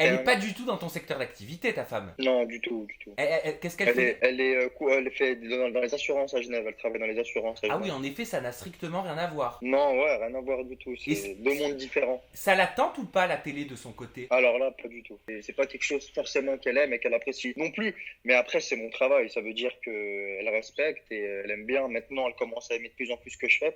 Elle est pas du tout dans ton secteur d'activité, ta femme. Non, du tout, du tout. Qu'est-ce qu'elle fait? Elle fait dans les assurances à Genève. Elle travaille dans les assurances à Ah oui, Genève. en effet, ça n'a strictement rien à voir. Non, ouais, rien à voir du tout. Et C'est deux mondes différents. ça la tente ou pas, la télé, de son côté? Alors là, pas du tout. Et c'est pas quelque chose forcément qu'elle aime et qu'elle apprécie non plus. Mais après, c'est mon travail. Ça veut dire qu'elle respecte et elle aime bien. Maintenant, elle commence à aimer de plus en plus ce que je fais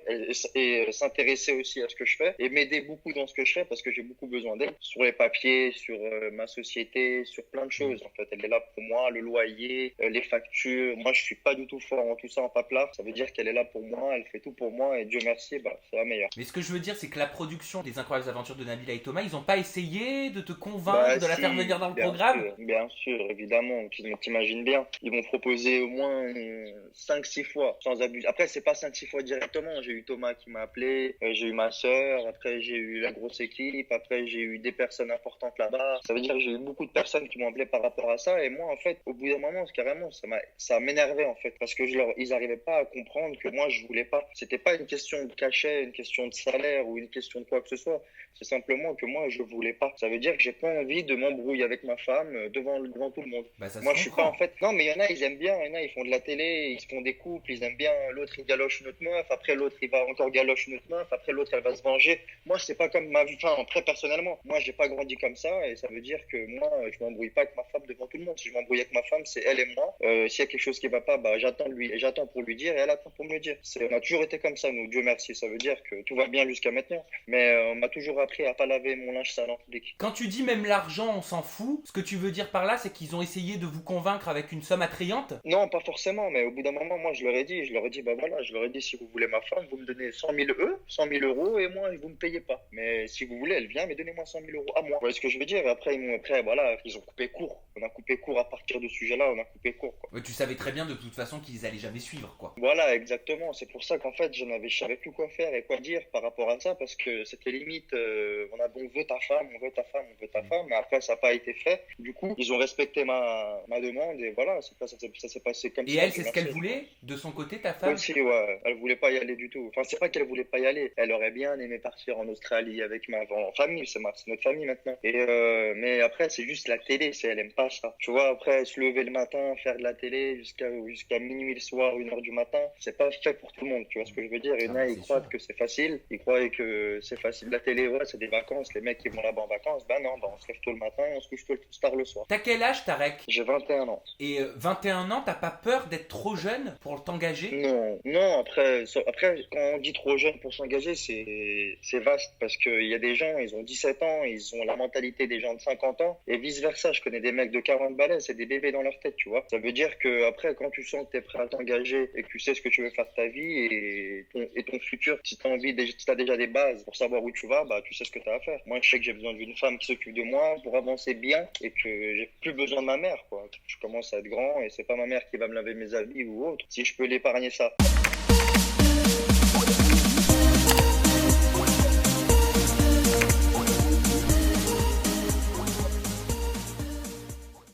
et s'intéresser aussi à ce que je fais et m'aider beaucoup dans ce que je fais parce que j'ai beaucoup besoin d'elle sur les papiers, sur ma société, sur plein de choses. En fait, elle est là pour moi, le loyer, les factures. Moi, je suis pas du tout fort en tout ça en paplard. Ça veut dire qu'elle est là pour moi, elle fait tout pour moi et Dieu merci, bah, c'est la meilleure. Mais ce que je veux dire, c'est que la production des Incroyables Aventures de Nabila et Thomas, ils ont pas essayé de te convaincre, Bah de la faire si, venir dans le programme? bien sûr, évidemment. T'imagines bien. Ils m'ont proposé au moins 5-6 fois, sans abus. Après, c'est pas 5-6 fois directement. J'ai eu Thomas qui m'a appelé, j'ai eu ma sœur, après j'ai eu la grosse équipe, après j'ai eu des personnes importantes là-bas. Ça veut dire que j'ai eu beaucoup de personnes qui m'ont appelé par rapport à ça. Et moi, en fait, au bout d'un moment, carrément, ça m'énervait en fait, parce que ils arrivaient pas à comprendre que moi, je voulais pas. C'était pas une question de cachet, une question de salaire ou une question de quoi que ce soit. C'est simplement que moi, je voulais pas. Ça veut dire que j'ai pas envie de m'embrouiller avec ma femme devant tout le monde. Bah ça se Moi, je suis pas en comprend. fait. Non, mais il y en a, ils aiment bien. Il y en a, ils font de la télé, ils se font des couples, ils aiment bien. L'autre, il galoche une autre meuf. Après, l'autre, il va encore galoche une autre meuf. Après, l'autre, elle va se venger. Moi, c'est pas comme ma vie. Enfin, après, personnellement, moi, j'ai pas grandi comme ça. Et ça veut dire que moi, je m'embrouille pas avec ma femme devant tout le monde. Si je m'embrouille avec ma femme, c'est elle et moi. S'il y a quelque chose qui va pas, bah, j'attends pour lui dire et elle attend pour me le dire. On a toujours été comme ça, nous. Dieu merci. Ça veut dire que tout va bien jusqu'à maintenant. Mais on m'a toujours appris à pas laver mon linge sale en public. Quand tu dis même l'argent, on s'en fout, ce que tu veux dire par là, c'est qu'ils ont essayé de vous convaincre avec une somme attrayante? Non, pas forcément, mais au bout d'un moment, moi, je leur ai dit, bah voilà, je leur ai dit, si vous voulez ma femme, vous me donnez 100 000 euros, et moi, vous me payez pas. Mais si vous voulez, elle vient, mais donnez-moi 100 000 euros à moi. Vous voyez ce que je veux dire? Et après, voilà, ils ont coupé court. On a coupé court à partir de ce sujet-là, on a coupé court, quoi. Ouais, tu savais très bien de toute façon qu'ils allaient jamais suivre, quoi. Voilà, exactement. C'est pour ça qu'en fait, je savais plus quoi faire et quoi dire par rapport à ça, parce que c'était limite, on veut ta femme, on veut ta femme, on veut ta femme, mais après, ça n'a pas été fait. Du coup, ils ont respecté ma demande, et voilà, ça s'est passé comme Et ça. elle, Dieu c'est ce qu'elle merci. voulait, de son côté, ta femme? Aussi, ouais, elle voulait pas y aller du tout. Enfin, c'est pas qu'elle voulait pas y aller. Elle aurait bien aimé partir en Australie avec en famille, c'est notre famille maintenant. Mais après, c'est juste la télé, elle aime pas ça. Tu vois, après, se lever le matin, faire de la télé jusqu'à minuit le soir, 1 heure du matin, c'est pas fait pour tout le monde. Tu vois ce que je veux dire? Et Ah là, bah ils c'est croient sûr. que c'est facile. Ils croient que c'est facile. La télé, ouais, c'est des vacances. Les mecs qui vont là-bas en vacances, ben non, ben on se lève tôt le matin et on se couche tard le soir. T'as quel âge, Tarek? J'ai 21 ans. Et 21 ans, t'as pas peur d'être trop jeune pour t'engager? Non, non, après, quand on dit trop jeune pour s'engager, c'est vaste parce qu'il y a des gens, ils ont 17 ans, ils ont la mentalité des gens de 50 ans et vice-versa. Je connais des mecs de 40 balais, c'est des bébés dans leur tête, tu vois. Ça veut dire que après, quand tu sens que tu es prêt à t'engager et que tu sais ce que tu veux faire de ta vie et ton futur, si si t'as déjà des bases pour savoir où tu vas, bah, tu sais ce que tu as à faire. Moi, je sais que j'ai besoin d'une femme qui s'occupe de moi pour avancer bien et que j'ai plus besoin de ma mère, quoi. Je commence à être grand et c'est pas ma mère qui va me laver mes habits ou autre. Si je peux l'épargner ça.